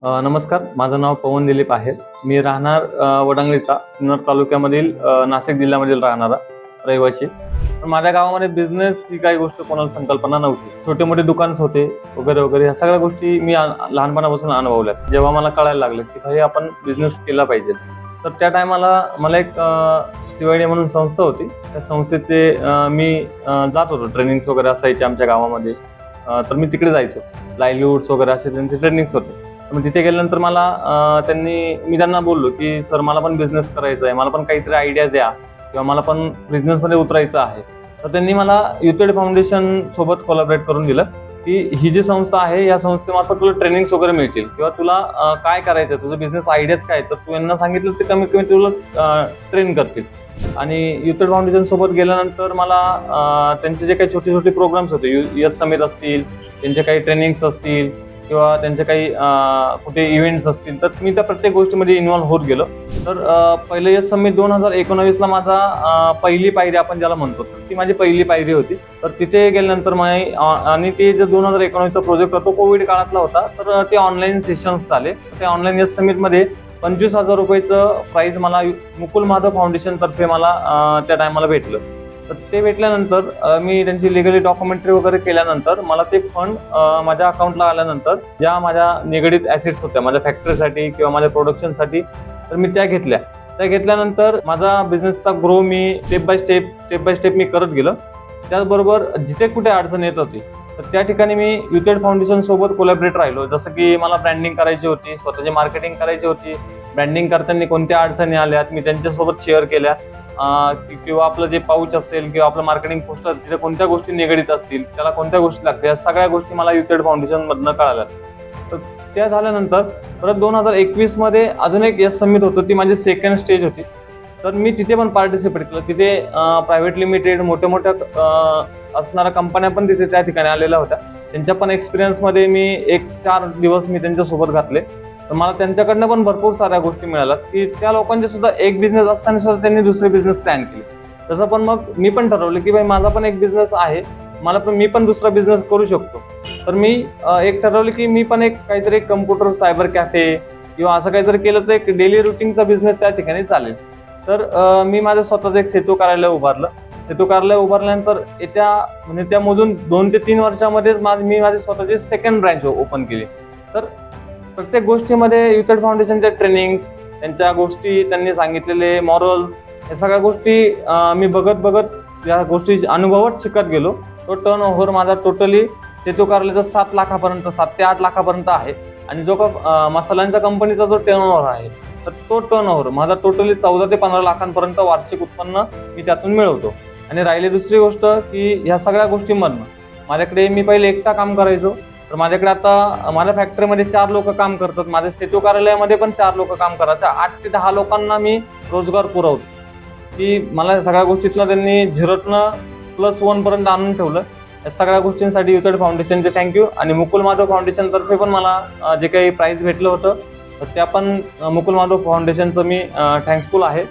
नमस्कार, माझं नाव पवन दिलीप आहे. मी राहणार वडंगळीचा सिन्नर तालुक्यामधील नाशिक जिल्ह्यामधील राहणारा रहिवासी. पण माझ्या गावामध्ये बिझनेस ही काही गोष्ट कोणाला संकल्पना नव्हती. छोटे मोठे दुकान्स होते वगैरे वगैरे, ह्या सगळ्या गोष्टी मी लहानपणापासून अनुभवल्यात. जेव्हा मला कळायला लागलं की भाई आपण बिझनेस केला पाहिजे, तर त्या टायमाला मला एक CYD म्हणून संस्था होती. त्या संस्थेचे मी जात होतो. ट्रेनिंग्स वगैरे असायचे आमच्या गावामध्ये, तर मी तिकडे जायचो. लाईव्हलीहूड्स वगैरे असे त्यांचे ट्रेनिंग्स होते. मग तिथे गेल्यानंतर मला मी त्यांना बोललो की सर, मला पण बिझनेस करायचा आहे, मला पण काहीतरी आयडिया द्या किंवा मला पण बिझनेसमध्ये उतरायचं आहे. तर त्यांनी मला युथेड फाउंडेशन सोबत कोलॅबरेट करून दिलं की ही जी संस्था आहे, या संस्थेमार्फत तुला ट्रेनिंग्स वगैरे मिळतील किंवा तुला काय करायचं, तुझं बिझनेस आयडियाज काय, तर तू यांना सांगितलं ते कमीत कमी तुला ट्रेन करतील. आणि युथेड फाउंडेशन सोबत गेल्यानंतर मला त्यांचे जे काही छोटे छोटे प्रोग्राम्स होते, यस समिट असतील, त्यांचे काही ट्रेनिंग्स असतील किंवा त्यांचे काही कुठे इव्हेंट्स असतील, तर मी त्या प्रत्येक गोष्टीमध्ये इन्व्हॉल्व होत गेलो. तर पहिलं यस समिट 2019ला माझा पहिली पायरी आपण ज्याला म्हणतो, तर ती माझी पहिली पायरी होती. तर तिथे गेल्यानंतर आणि ते जे 2019चा प्रोजेक्ट होता तो कोविड काळातला होता, तर ते ऑनलाईन सेशन्स झाले. ते ऑनलाईन यस समिटमध्ये 25,000 रुपयाचं प्राईज मला मुकुल माधव फाउंडेशन तर्फे मला त्या टायमाला भेटलं. तर ते भेटल्यानंतर मी त्यांची लिगली डॉक्युमेंटरी वगैरे केल्यानंतर मला ते फंड माझ्या अकाउंटला आल्यानंतर ज्या माझ्या निगडीत ॲसेट्स होत्या माझ्या फॅक्टरीसाठी किंवा माझ्या प्रोडक्शनसाठी, तर मी त्या घेतल्या. त्या घेतल्यानंतर माझा बिझनेसचा ग्रो मी स्टेप बाय स्टेप मी करत गेलो. त्याचबरोबर जिथे कुठे अडचण येत होती, तर त्या ठिकाणी मी युथेड फाउंडेशन सोबत कोलॅबरेट राहिलो. जसं की मला ब्रँडिंग करायची होती, स्वतःची मार्केटिंग करायची होती. ब्रँडिंग करताना कोणत्या अडचणी आल्यात मी त्यांच्यासोबत शेअर केल्या. किंवा आपलं जे पाऊच असेल किंवा आपलं मार्केटिंग पोस्टर, तिथे कोणत्या गोष्टी निगडीत असतील, त्याला कोणत्या गोष्टी लागतील, या सगळ्या गोष्टी मला युथेड फाउंडेशन मधनं कळाल्या. तर त्या झाल्यानंतर परत 2021 अजून एक यस समिट होतं, ती माझी सेकंड स्टेज होती. तर मी तिथे पण पार्टिसिपेट केलं. तिथे प्रायव्हेट लिमिटेड मोठ्या असणाऱ्या कंपन्या पण तिथे त्या ठिकाणी आलेल्या होत्या. त्यांच्या पण एक्सपिरियन्समध्ये मी 1-4 दिवस मी त्यांच्यासोबत घातले. तर मला त्यांच्याकडनं पण भरपूर साऱ्या गोष्टी मिळाल्या की त्या लोकांचे सुद्धा एक बिझनेस असताना सुद्धा त्यांनी दुसरे बिझनेस स्टँड केले. तसं पण मग मी पण ठरवलं की भाई माझा पण एक बिझनेस आहे, मी पण दुसरा बिझनेस करू शकतो. तर मी एक ठरवलं की मी पण काहीतरी कम्प्युटर सायबर कॅफे किंवा असं काहीतरी केलं तर एक डेली रुटीनचा बिझनेस त्या ठिकाणी चालेल. तर मी माझं स्वतःचं एक सेतू कार्यालय उभारलं. सेतू कार्यालय उभारल्यानंतर त्या मोजून 2 ते 3 वर्षामध्येच मी माझी स्वतःची सेकंड ब्रँच ओपन केली. तर प्रत्येक गोष्टीमध्ये युथेड फाउंडेशनच्या ट्रेनिंग्स, त्यांच्या गोष्टी, त्यांनी सांगितलेले मॉरल्स, या सगळ्या गोष्टी मी बघत या गोष्टी अनुभवत शिकत गेलो. तो टर्न ओव्हर माझा टोटली सेतू कार्यालयाचा 7 ते 8 लाखापर्यंत आहे. आणि जो का मसाल्यांच्या कंपनीचा जो टर्न ओव्हर आहे, तर तो टर्न ओव्हर माझा टोटली 14 ते 15 लाखांपर्यंत वार्षिक उत्पन्न मी त्यातून मिळवतो. आणि राहिली दुसरी गोष्ट की ह्या सगळ्या गोष्टींमधनं माझ्याकडे मी पहिले एकटा काम करायचो, तर माझ्याकडे आता माझ्या फॅक्टरीमध्ये 4 लोक काम करतात. माझ्या सेतू कार्यालयामध्ये पण 4 लोक काम करायचे. 8 ते 10 लोकांना मी रोजगार पुरवतो. की मला या सगळ्या गोष्टीतनं त्यांनी 0तनं +1 पर्यंत आणून ठेवलं. या सगळ्या गोष्टींसाठी युथेड फाउंडेशनचे थँक्यू. आणि मुकुल माधव फाउंडेशन तर्फे पण मला जे काही प्राईज भेटलं होतं, तर त्या पण मुकुल माधव फाउंडेशनचं मी थँक्सफुल आहे.